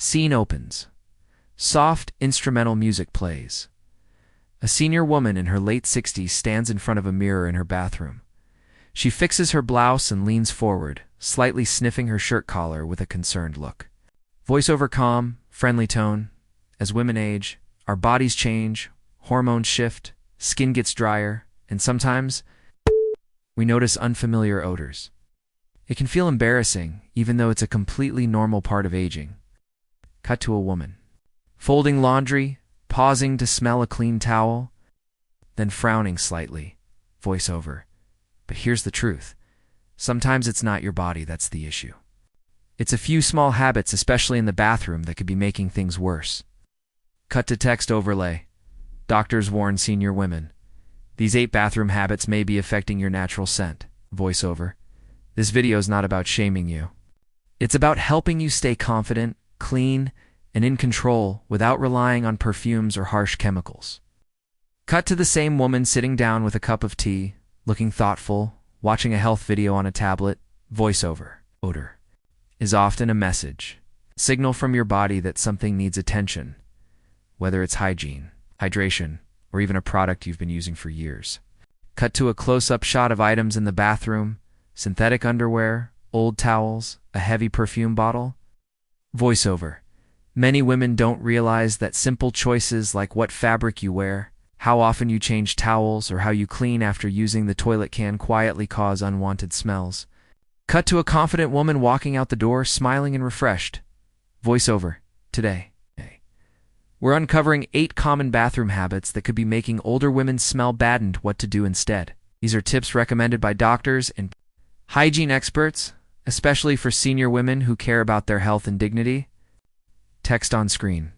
Scene opens. Soft, instrumental music plays. A senior woman in her late 60s stands in front of a mirror in her bathroom. She fixes her blouse and leans forward, slightly sniffing her shirt collar with a concerned look. Voiceover calm, friendly tone. As women age, our bodies change, hormones shift, skin gets drier, and sometimes we notice unfamiliar odors. It can feel embarrassing, even though it's a completely normal part of aging. Cut to a woman. Folding laundry, pausing to smell a clean towel, then frowning slightly. Voiceover. But here's the truth. Sometimes it's not your body that's the issue. It's a few small habits, especially in the bathroom, that could be making things worse. Cut to text overlay. Doctors warn senior women. These 8 bathroom habits may be affecting your natural scent. Voiceover. This video is not about shaming you. It's about helping you stay confident, clean, and in control without relying on perfumes or harsh chemicals. Cut to the same woman sitting down with a cup of tea, looking thoughtful, watching a health video on a tablet. Voiceover. Odor is often a message, signal from your body that something needs attention, whether it's hygiene, hydration, or even a product you've been using for years. Cut to a close-up shot of items in the bathroom: synthetic underwear, old towels, a heavy perfume bottle. Voiceover. Many women don't realize that simple choices like what fabric you wear, how often you change towels, or how you clean after using the toilet can quietly cause unwanted smells. Cut to a confident woman walking out the door, smiling and refreshed. Voiceover. Today, we're uncovering 8 common bathroom habits that could be making older women smell bad and what to do instead. These are tips recommended by doctors and hygiene experts, especially for senior women who care about their health and dignity. Text on screen.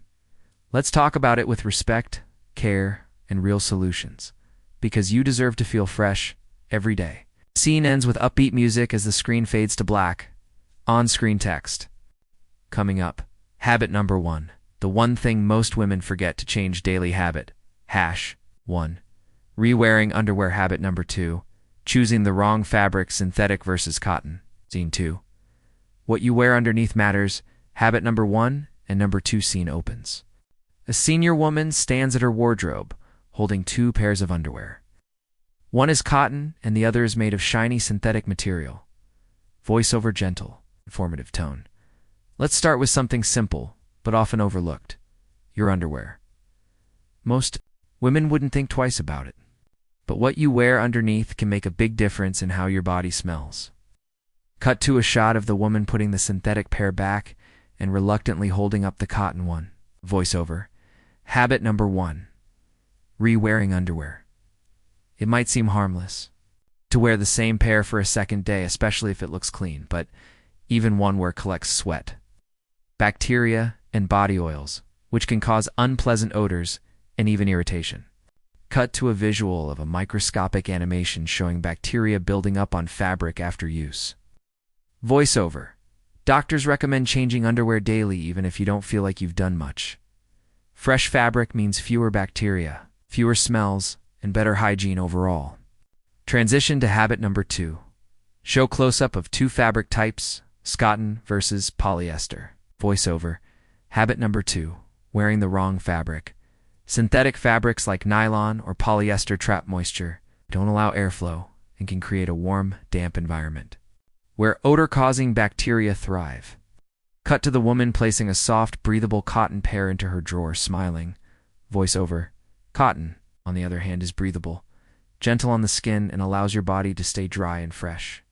Let's talk about it with respect, care, and real solutions, because you deserve to feel fresh every day. Scene ends with upbeat music as the screen fades to black. On-screen text. Coming up, habit number 1. The one thing most women forget to change daily habit. #1. Re-wearing underwear habit number 2. Choosing the wrong fabric, synthetic versus cotton. Scene 2. What you wear underneath matters. Habit number 1 and number 2. Scene opens. A senior woman stands at her wardrobe, holding 2 pairs of underwear. One is cotton and the other is made of shiny synthetic material. Voiceover. Gentle, informative tone. Let's start with something simple, but often overlooked. Your underwear. Most women wouldn't think twice about it, but what you wear underneath can make a big difference in how your body smells. Cut to a shot of the woman putting the synthetic pair back and reluctantly holding up the cotton one. Voiceover. Habit number 1. Re-wearing underwear. It might seem harmless to wear the same pair for a second day, especially if it looks clean, but even one wear collects sweat, bacteria, and body oils, which can cause unpleasant odors and even irritation. Cut to a visual of a microscopic animation showing bacteria building up on fabric after use. Voiceover. Doctors recommend changing underwear daily even if you don't feel like you've done much. Fresh fabric means fewer bacteria, fewer smells, and better hygiene overall. Transition to habit number 2. Show close-up of 2 fabric types, cotton versus polyester. Voiceover. Habit number 2. Wearing the wrong fabric. Synthetic fabrics like nylon or polyester trap moisture, don't allow airflow, and can create a warm, damp environment where odor-causing bacteria thrive. Cut to the woman placing a soft, breathable cotton pair into her drawer, smiling. Voiceover. Cotton, on the other hand, is breathable, gentle on the skin, and allows your body to stay dry and fresh.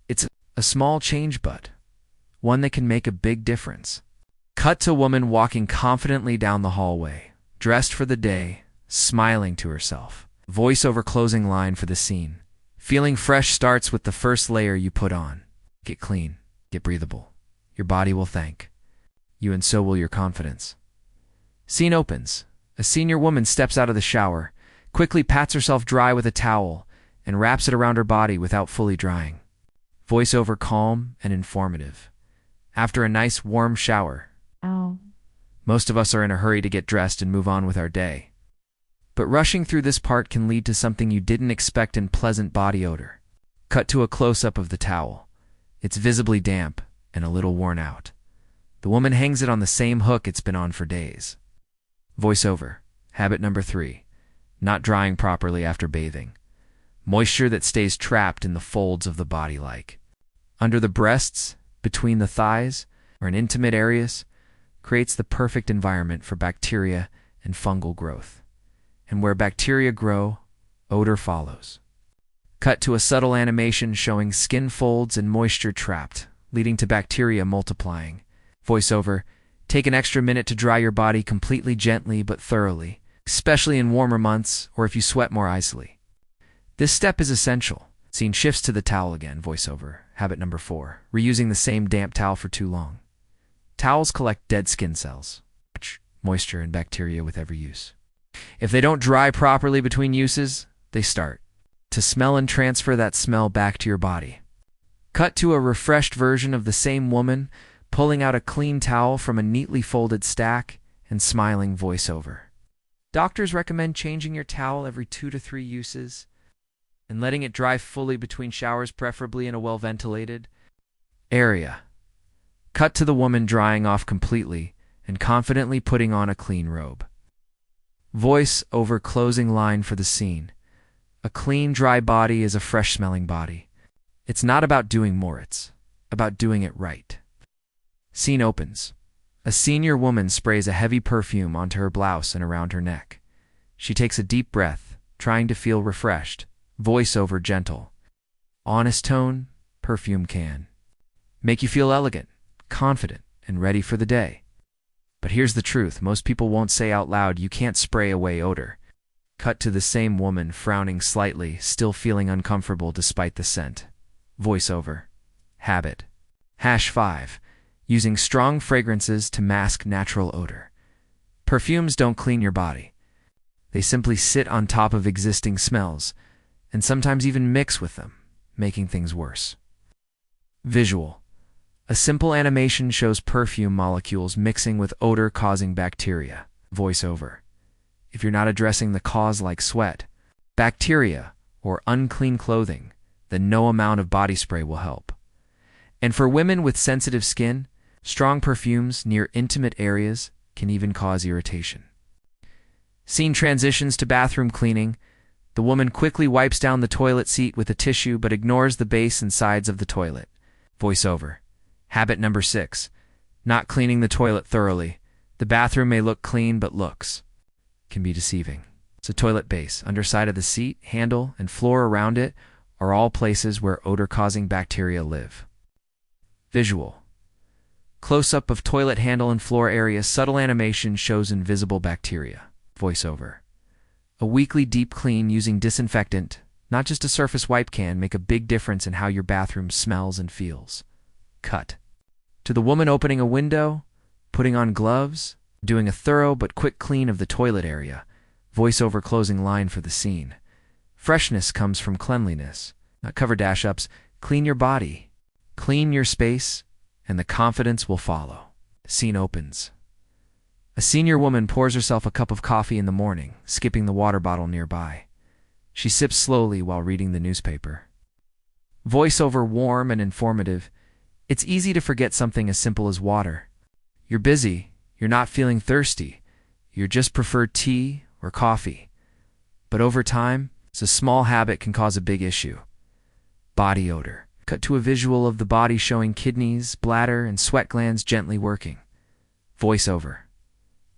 It's a small change, but one that can make a big difference. Cut to woman walking confidently down the hallway, dressed for the day, smiling to herself. Voiceover. Closing line for the scene. Feeling fresh starts with the first layer you put on. Get clean, get breathable. Your body will thank you, and so will your confidence. Scene opens. A senior woman steps out of the shower, quickly pats herself dry with a towel, and wraps it around her body without fully drying. Voiceover. Calm and informative. After a nice warm shower, most of us are in a hurry to get dressed and move on with our day. But rushing through this part can lead to something you didn't expect: in pleasant body odor. Cut to a close-up of the towel. It's visibly damp and a little worn out. The woman hangs it on the same hook it's been on for days. Voiceover. Habit number 3. Not drying properly after bathing. Moisture that stays trapped in the folds of the body like under the breasts, between the thighs, or in intimate areas, creates the perfect environment for bacteria and fungal growth. And where bacteria grow, odor follows. Cut to a subtle animation showing skin folds and moisture trapped, leading to bacteria multiplying. Voiceover. Take an extra minute to dry your body completely gently but thoroughly, especially in warmer months or if you sweat more easily. This step is essential. Scene shifts to the towel again. Voiceover. Habit number 4. Reusing the same damp towel for too long. Towels collect dead skin cells, moisture, and bacteria with every use. If they don't dry properly between uses, they start to smell and transfer that smell back to your body. Cut to a refreshed version of the same woman pulling out a clean towel from a neatly folded stack and smiling. Voiceover. Doctors recommend changing your towel every 2 to 3 uses and letting it dry fully between showers, preferably in a well-ventilated area. Cut to the woman drying off completely and confidently putting on a clean robe. Voice over closing line for the scene. A clean, dry body is a fresh-smelling body. It's not about doing more, it's about doing it right. Scene opens. A senior woman sprays a heavy perfume onto her blouse and around her neck. She takes a deep breath, trying to feel refreshed. Voiceover gentle. Honest tone, perfume can make you feel elegant, confident, and ready for the day. But here's the truth. Most people won't say out loud, "You can't spray away odor." Cut to the same woman frowning slightly, still feeling uncomfortable despite the scent. Voiceover. Habit. #5. Using strong fragrances to mask natural odor. Perfumes don't clean your body. They simply sit on top of existing smells, and sometimes even mix with them, making things worse. Visual. A simple animation shows perfume molecules mixing with odor-causing bacteria. Voiceover. If you're not addressing the cause like sweat, bacteria, or unclean clothing, then no amount of body spray will help. And for women with sensitive skin, strong perfumes near intimate areas can even cause irritation. Scene transitions to bathroom cleaning. The woman quickly wipes down the toilet seat with a tissue but ignores the base and sides of the toilet. Voiceover. Habit number 6. Not cleaning the toilet thoroughly. The bathroom may look clean, but looks can be deceiving. The toilet base, underside of the seat, handle, and floor around it are all places where odor-causing bacteria live. Visual. Close-up of toilet handle and floor area. Subtle animation shows invisible bacteria. Voiceover. A weekly deep clean using disinfectant, not just a surface wipe, can make a big difference in how your bathroom smells and feels. Cut to the woman opening a window, putting on gloves, doing a thorough but quick clean of the toilet area. Voiceover closing line for the scene. Freshness comes from cleanliness, not cover dash-ups. Clean your body, clean your space, and the confidence will follow. Scene opens. A senior woman pours herself a cup of coffee in the morning, skipping the water bottle nearby. She sips slowly while reading the newspaper. Voiceover warm and informative. It's easy to forget something as simple as water. You're busy, you're not feeling thirsty, you just prefer tea or coffee. But over time, a small habit can cause a big issue. Body odor. Cut to a visual of the body showing kidneys, bladder, and sweat glands gently working. Voiceover.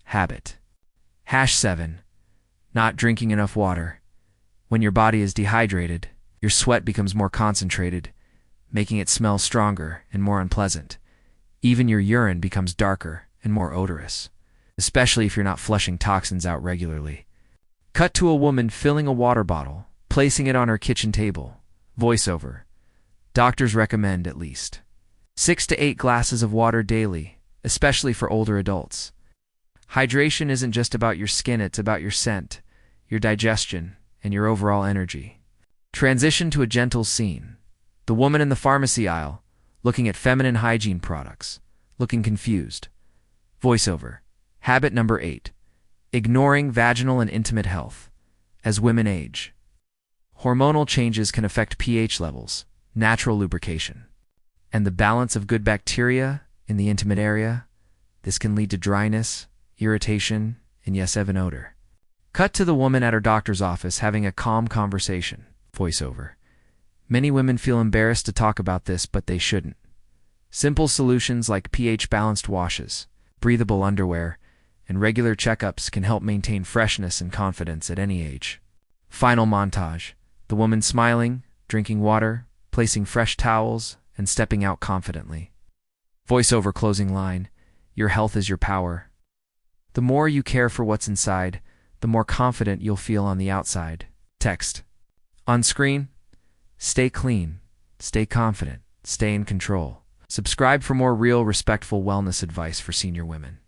Habit. #7. Not drinking enough water. When your body is dehydrated, your sweat becomes more concentrated, making it smell stronger and more unpleasant. Even your urine becomes darker and more odorous, especially if you're not flushing toxins out regularly. Cut to a woman filling a water bottle, placing it on her kitchen table. Voiceover. Doctors recommend at least 6 to 8 glasses of water daily, especially for older adults. Hydration isn't just about your skin, it's about your scent, your digestion, and your overall energy. Transition to a gentle scene. The woman in the pharmacy aisle, looking at feminine hygiene products, looking confused. Voiceover. Habit number 8. Ignoring vaginal and intimate health. As women age, hormonal changes can affect pH levels, natural lubrication, and the balance of good bacteria in the intimate area. This can lead to dryness, irritation, and yes, even odor. Cut to the woman at her doctor's office having a calm conversation. Voiceover. Many women feel embarrassed to talk about this, but they shouldn't. Simple solutions like pH-balanced washes, breathable underwear, and regular checkups can help maintain freshness and confidence at any age. Final montage. The woman smiling, drinking water, placing fresh towels, and stepping out confidently. Voiceover closing line. Your health is your power. The more you care for what's inside, the more confident you'll feel on the outside. Text. On screen, stay clean, stay confident, stay in control. Subscribe for more real, respectful wellness advice for senior women.